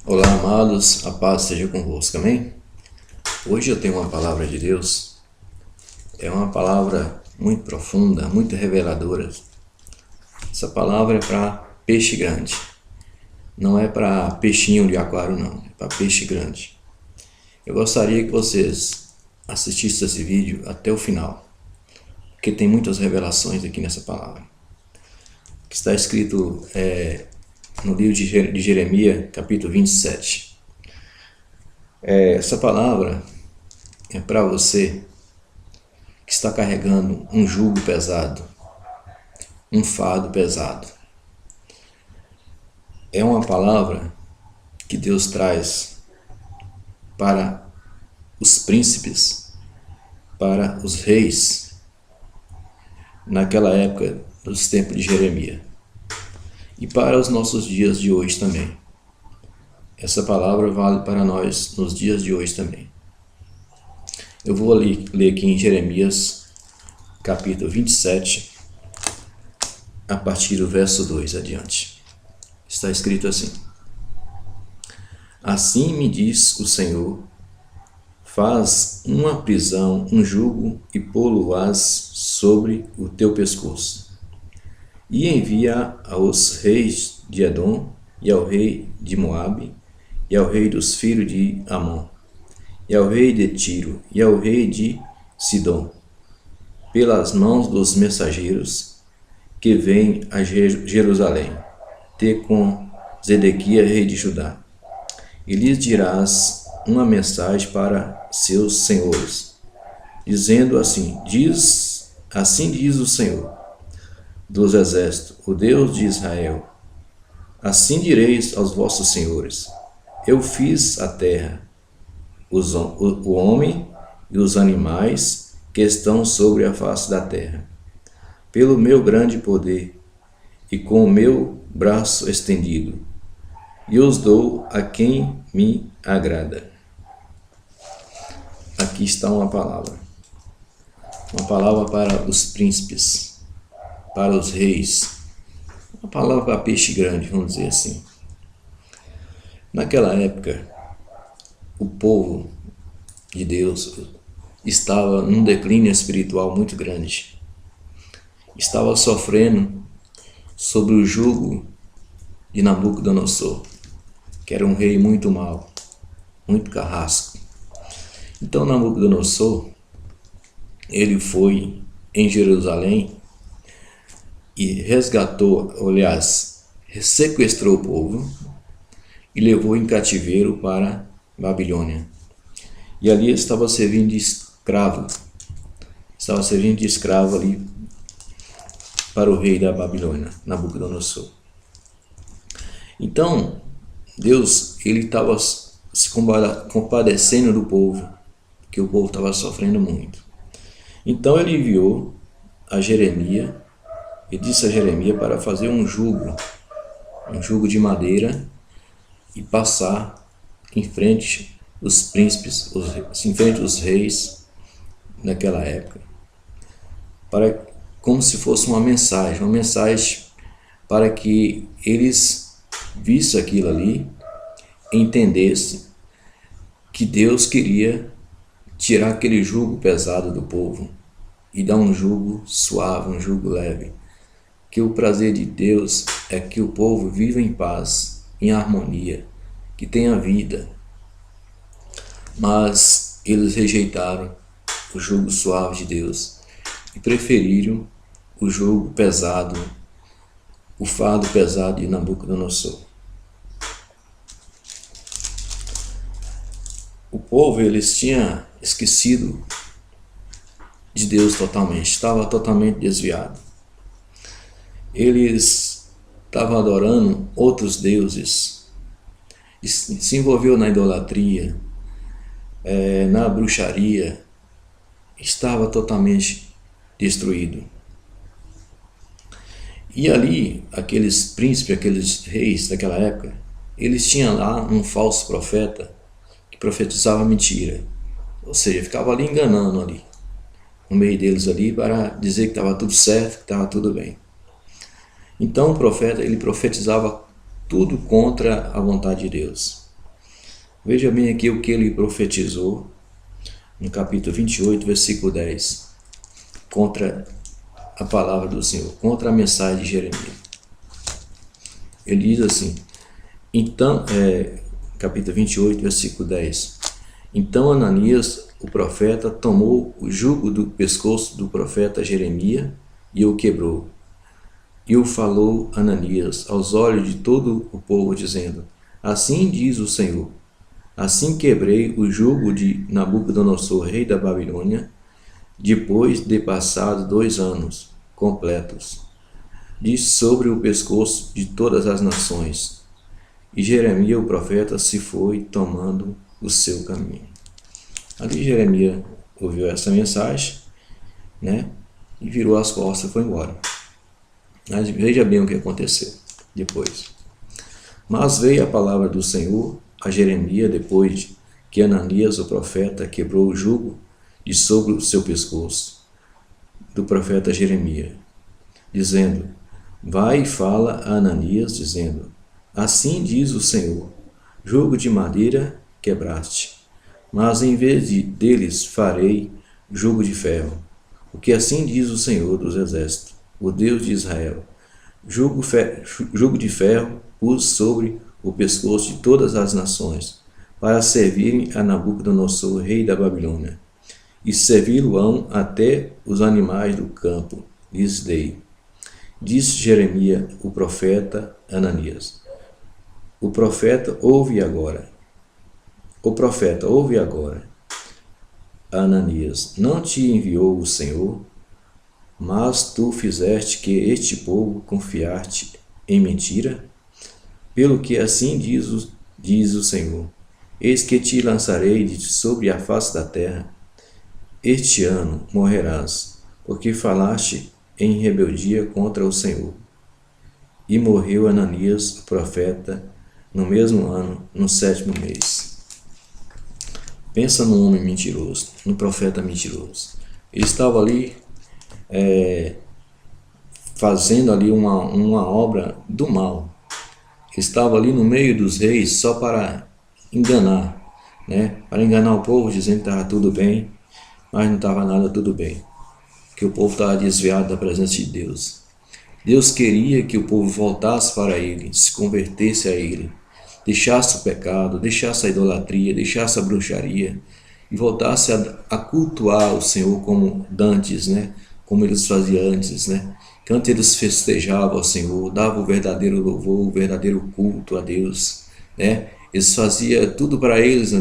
Olá, amados, a paz seja convosco, amém? Hoje eu tenho uma palavra de Deus, é uma palavra muito profunda, muito reveladora. Essa palavra é para peixe grande, não é para peixinho de aquário, não, é para peixe grande. Eu gostaria que vocês assistissem esse vídeo até o final, porque tem muitas revelações aqui nessa palavra. Que está escrito no livro de Jeremias, capítulo 27. Essa palavra é para você que está carregando um jugo pesado, um fardo pesado. É uma palavra que Deus traz para os príncipes, para os reis, naquela época dos tempos de Jeremias, e para os nossos dias de hoje também. Essa palavra vale para nós nos dias de hoje também. Eu vou ler aqui em Jeremias, capítulo 27, a partir do verso 2 adiante. Está escrito assim: Assim me diz o Senhor, faz uma prisão, um jugo, e pô-lo-ás sobre o teu pescoço. E envia aos reis de Edom, e ao rei de Moabe, e ao rei dos filhos de Amon, e ao rei de Tiro, e ao rei de Sidom, pelas mãos dos mensageiros que vêm a Jerusalém, ter com Zedequias, rei de Judá. E lhes dirás uma mensagem para seus senhores, dizendo assim diz o Senhor dos exércitos, o Deus de Israel: assim direis aos vossos senhores: eu fiz a terra, o homem e os animais que estão sobre a face da terra, pelo meu grande poder e com o meu braço estendido, e os dou a quem me agrada. Aqui está uma palavra para os príncipes, para os reis, uma palavra para peixe grande, vamos dizer assim. Naquela época, o povo de Deus estava num declínio espiritual muito grande. Estava sofrendo sobre o jugo de Nabucodonosor, que era um rei muito mau, muito carrasco. Então Nabucodonosor, ele foi em Jerusalém e resgatou, aliás, sequestrou o povo e levou em cativeiro para Babilônia. E ali estava servindo de escravo. Estava servindo de escravo ali para o rei da Babilônia, Nabucodonosor. Então, Deus, ele estava se compadecendo do povo, que o povo estava sofrendo muito. Então ele enviou a Jeremias, e disse a Jeremias para fazer um jugo de madeira, e passar em frente os príncipes, em frente os reis naquela época, como se fosse uma mensagem para que eles vissem aquilo ali, entendessem que Deus queria tirar aquele jugo pesado do povo e dar um jugo suave, um jugo leve. Que o prazer de Deus é que o povo viva em paz, em harmonia, que tenha vida. Mas eles rejeitaram o jugo suave de Deus e preferiram o jugo pesado, o fardo pesado de Nabucodonosor. O povo, eles tinham esquecido de Deus totalmente, estava totalmente desviado. Eles estavam adorando outros deuses, se envolveu na idolatria, na bruxaria, estava totalmente destruído. E ali, aqueles príncipes, aqueles reis daquela época, eles tinham lá um falso profeta que profetizava mentira, ou seja, ficava ali enganando ali, no meio deles ali, para dizer que estava tudo certo, que estava tudo bem. Então o profeta, ele profetizava tudo contra a vontade de Deus. Veja bem aqui o que ele profetizou no capítulo 28, versículo 10, contra a palavra do Senhor, contra a mensagem de Jeremias. Ele diz assim, então, capítulo 28, versículo 10, então Ananias, o profeta, tomou o jugo do pescoço do profeta Jeremias e o quebrou. E o falou Ananias aos olhos de todo o povo, dizendo, assim diz o Senhor, assim quebrei o jugo de Nabucodonosor, rei da Babilônia, depois de passados 2 anos completos, de sobre o pescoço de todas as nações. E Jeremias, o profeta, se foi tomando o seu caminho. Ali Jeremias ouviu essa mensagem, né? E virou as costas e foi embora. Mas veja bem o que aconteceu depois. Mas veio a palavra do Senhor a Jeremias depois que Ananias, o profeta, quebrou o jugo de sobre o seu pescoço do profeta Jeremias, dizendo, vai e fala a Ananias, dizendo, assim diz o Senhor, jugo de madeira quebraste, mas em vez deles farei jugo de ferro, porque assim diz o Senhor dos exércitos, o Deus de Israel, jugo de ferro pus sobre o pescoço de todas as nações, para servirem a Nabucodonosor, rei da Babilônia, e servi-lo-ão até os animais do campo, lhes dei. Disse Jeremias, o profeta, Ananias. O profeta ouve agora. Ananias, não te enviou o Senhor, mas tu fizeste que este povo confiar-te em mentira? Pelo que assim diz o Senhor, eis que te lançarei de sobre a face da terra. Este ano morrerás, porque falaste em rebeldia contra o Senhor. E morreu Ananias, o profeta, no mesmo ano, no 7º mês. Pensa no homem mentiroso, no profeta mentiroso. Ele estava ali fazendo ali uma obra do mal. Ele estava ali no meio dos reis só para enganar, né? Para enganar o povo, dizendo que estava tudo bem, mas não estava nada tudo bem, que o povo estava desviado da presença de Deus. Deus queria que o povo voltasse para Ele, se convertesse a Ele, deixasse o pecado, deixasse a idolatria, deixasse a bruxaria e voltasse a cultuar o Senhor como dantes, né? Como eles faziam antes, né? Que antes eles festejavam ao Senhor, davam o verdadeiro louvor, o verdadeiro culto a Deus, né? Eles faziam tudo para eles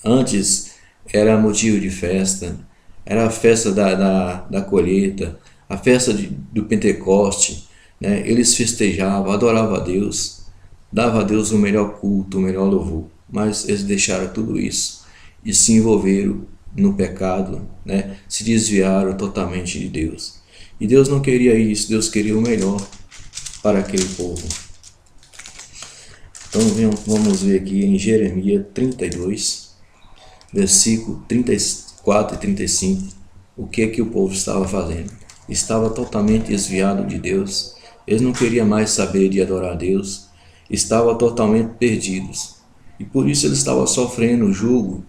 antes era motivo de festa, era a festa da colheita, a festa do Pentecoste, né? Eles festejavam, adoravam a Deus, davam a Deus o melhor culto, o melhor louvor, mas eles deixaram tudo isso e se envolveram no pecado, né? Se desviaram totalmente de Deus. E Deus não queria isso, Deus queria o melhor para aquele povo. Então vamos ver aqui em Jeremias 32, versículo 34 e 35, o que o povo estava fazendo. Estava totalmente desviado de Deus, eles não queriam mais saber de adorar a Deus, estavam totalmente perdidos. E por isso eles estavam sofrendo o jugo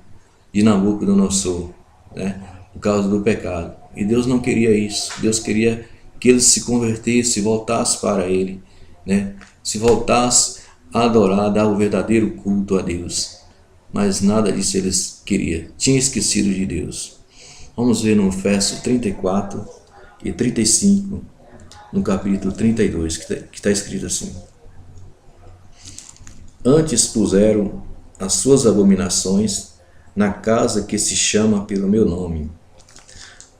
de Nabucodonosor, né? Por causa do pecado. E Deus não queria isso, Deus queria que eles se convertessem, voltassem para Ele, né? Se voltassem a adorar, a dar o verdadeiro culto a Deus. Mas nada disso eles queriam, tinham esquecido de Deus. Vamos ver no verso 34 e 35, no capítulo 32, que está escrito assim: antes puseram as suas abominações na casa que se chama pelo meu nome,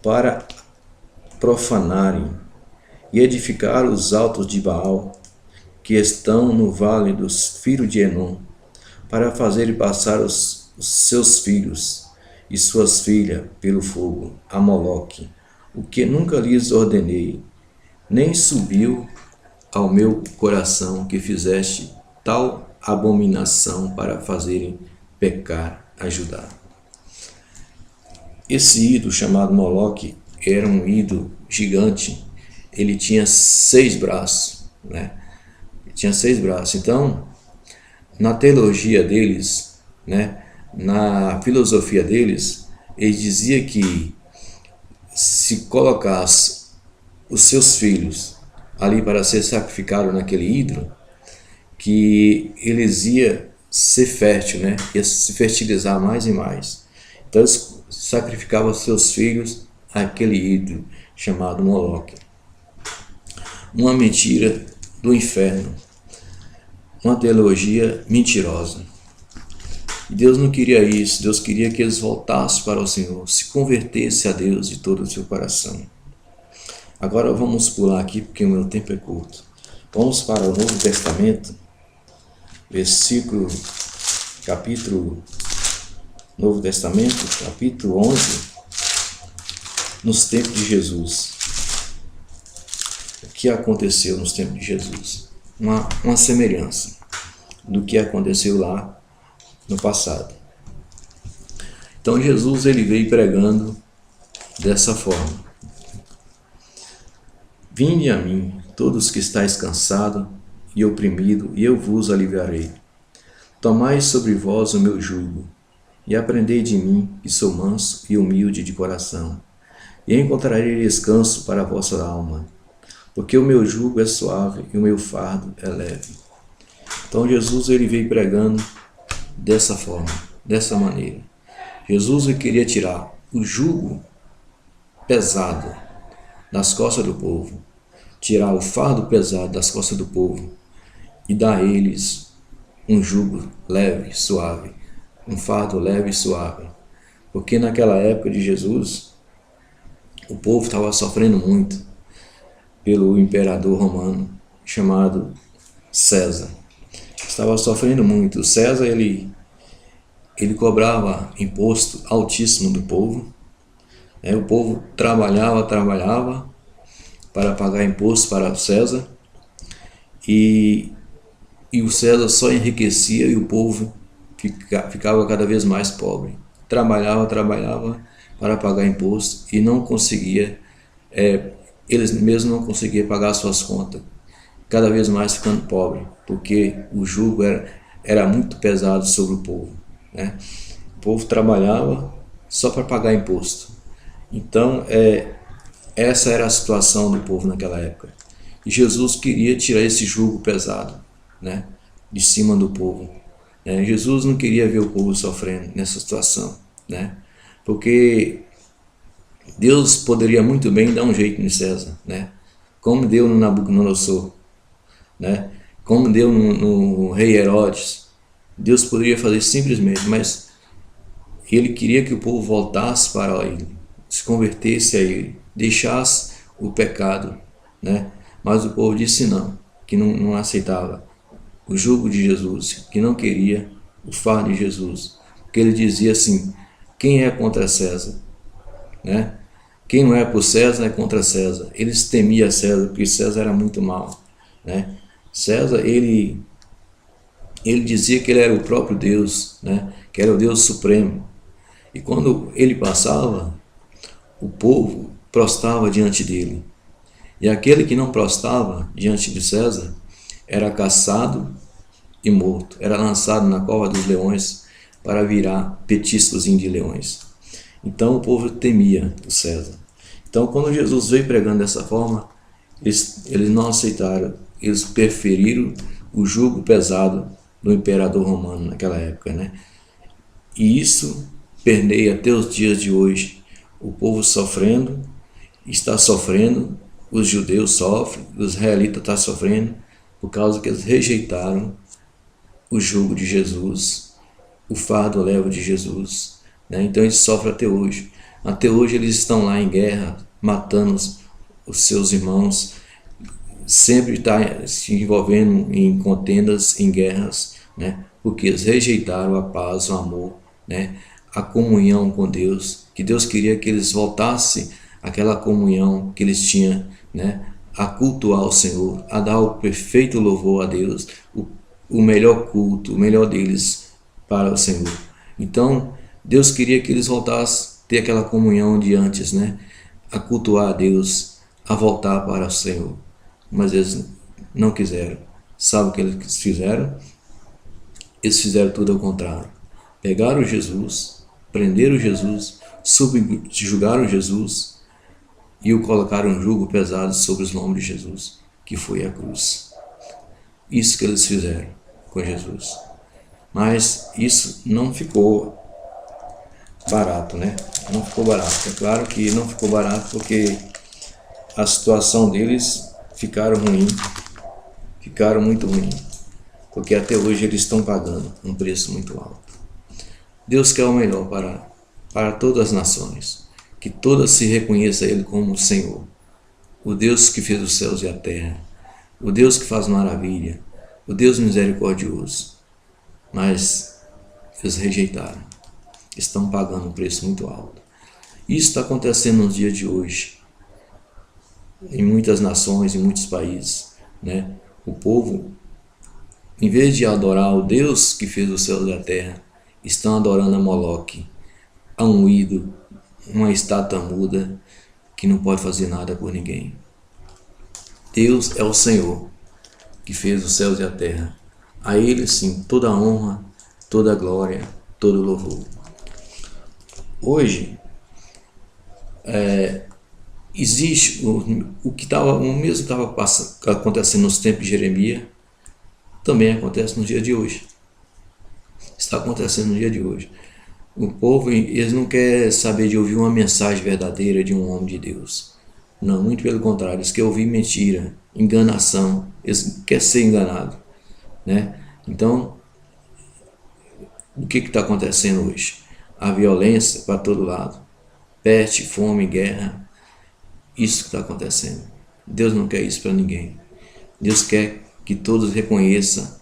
para profanarem e edificar os altos de Baal, que estão no vale dos filhos de Enom, para fazerem passar os seus filhos e suas filhas pelo fogo a Moloque, o que nunca lhes ordenei, nem subiu ao meu coração que fizeste tal abominação para fazerem pecar a Judá. Esse ídolo chamado Moloque era um ídolo gigante, ele tinha 6 braços, né? Tinha 6 braços. Então, na teologia deles, né? Na filosofia deles, eles diziam que se colocasse os seus filhos ali para ser sacrificados naquele ídolo, que eles iam ser fértil, né? Ia se fertilizar mais e mais. Então eles sacrificavam seus filhos àquele ídolo chamado Moloque. Uma mentira do inferno, uma teologia mentirosa. E Deus não queria isso, Deus queria que eles voltassem para o Senhor, se convertessem a Deus de todo o seu coração. Agora vamos pular aqui, porque o meu tempo é curto. Vamos para o Novo Testamento, Novo Testamento, capítulo 11, nos tempos de Jesus. O que aconteceu nos tempos de Jesus? Uma semelhança do que aconteceu lá no passado. Então Jesus ele veio pregando dessa forma: Vinde a mim, todos que estáis cansados e oprimidos, e eu vos aliviarei. Tomai sobre vós o meu jugo, e aprendei de mim, que sou manso e humilde de coração, e encontrarei descanso para a vossa alma, porque o meu jugo é suave e o meu fardo é leve. Então Jesus ele veio pregando dessa forma, dessa maneira. Jesus ele queria tirar o jugo pesado das costas do povo, tirar o fardo pesado das costas do povo e dar a eles um jugo leve, suave, um fardo leve e suave. Porque naquela época de Jesus, o povo estava sofrendo muito pelo imperador romano chamado César. Estava sofrendo muito. O César ele cobrava imposto altíssimo do povo. O povo trabalhava para pagar imposto para o César, e o César só enriquecia e o povo ficava cada vez mais pobre. Trabalhava para pagar imposto e não conseguia, eles mesmos não conseguiam pagar suas contas, cada vez mais ficando pobre, porque o jugo era muito pesado sobre o povo, né? O povo trabalhava só para pagar imposto. Então, essa era a situação do povo naquela época. E Jesus queria tirar esse jugo pesado, né, de cima do povo. Jesus não queria ver o povo sofrendo nessa situação, né, porque Deus poderia muito bem dar um jeito em César, né, como deu no Nabucodonosor, né, como deu no rei Herodes. Deus poderia fazer simplesmente, mas ele queria que o povo voltasse para ele, se convertesse a ele, deixasse o pecado, né? Mas o povo disse não, que não aceitava o jugo de Jesus, que não queria o fardo de Jesus, porque ele dizia assim: quem é contra César, né? Quem não é por César é contra César. Eles temiam César, porque César era muito mau, né? César, ele dizia que ele era o próprio Deus, né? Que era o Deus supremo, e quando ele passava, o povo prostrava diante dele. E aquele que não prostrava diante de César era caçado e morto, era lançado na cova dos leões para virar petiscozinho de leões. Então o povo temia o César. Então quando Jesus veio pregando dessa forma, eles não aceitaram, eles preferiram o jugo pesado do imperador romano naquela época, né? E isso permeia até os dias de hoje. O povo sofrendo, está sofrendo, os judeus sofrem, os israelitas estão sofrendo, por causa que eles rejeitaram o jugo de Jesus, o fardo leve de Jesus, né? Então eles sofrem até hoje. Até hoje eles estão lá em guerra, matando os seus irmãos, sempre está se envolvendo em contendas, em guerras, né? Porque eles rejeitaram a paz, o amor, né? A comunhão com Deus, que Deus queria que eles voltassem àquela comunhão que eles tinham, né? A cultuar o Senhor, a dar o perfeito louvor a Deus, o melhor culto, o melhor deles para o Senhor. Então, Deus queria que eles voltassem a ter aquela comunhão de antes, né? A cultuar a Deus, a voltar para o Senhor. Mas eles não quiseram. Sabe o que eles fizeram? Eles fizeram tudo ao contrário. Pegaram Jesus, prenderam Jesus, subjugaram Jesus e o colocaram um jugo pesado sobre os lombos de Jesus, que foi a cruz. Isso que eles fizeram com Jesus. Mas isso não ficou barato, né? Não ficou barato. É claro que não ficou barato porque a situação deles ficaram muito ruim, porque até hoje eles estão pagando um preço muito alto. Deus quer o melhor para todas as nações, que todas se reconheçam Ele como o Senhor, o Deus que fez os céus e a terra, o Deus que faz maravilha, o Deus misericordioso. Mas eles rejeitaram, estão pagando um preço muito alto. Isso está acontecendo nos dias de hoje, em muitas nações, em muitos países, né? O povo, em vez de adorar o Deus que fez os céus e a terra, estão adorando a Moloque, a um ídolo, uma estátua muda que não pode fazer nada por ninguém. Deus é o Senhor que fez os céus e a terra. A Ele sim toda a honra, toda a glória, todo o louvor. Hoje existe o que estava, o mesmo que estava acontecendo nos tempos de Jeremias, também acontece no dia de hoje. Está acontecendo no dia de hoje. O povo, eles não querem saber de ouvir uma mensagem verdadeira de um homem de Deus. Não, muito pelo contrário, eles querem ouvir mentira, enganação, eles querem ser enganados, né? Então, o que está acontecendo hoje? A violência para todo lado, peste, fome, guerra, isso que está acontecendo. Deus não quer isso para ninguém. Deus quer que todos reconheçam,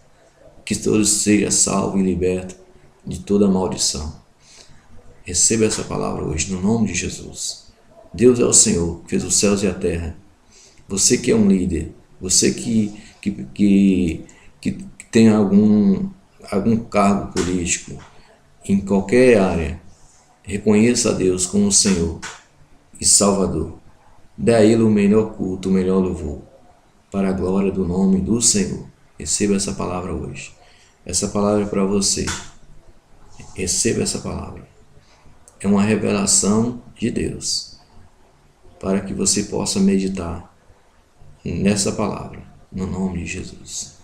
que todos sejam salvos e libertos de toda maldição. Receba essa palavra hoje, no nome de Jesus. Deus é o Senhor, que fez os céus e a terra. Você que é um líder, você que tem algum cargo político, em qualquer área, reconheça a Deus como o Senhor e Salvador. Dê a Ele o melhor culto, o melhor louvor, para a glória do nome do Senhor. Receba essa palavra hoje. Essa palavra é para você. Receba essa palavra. É uma revelação de Deus, para que você possa meditar nessa palavra, no nome de Jesus.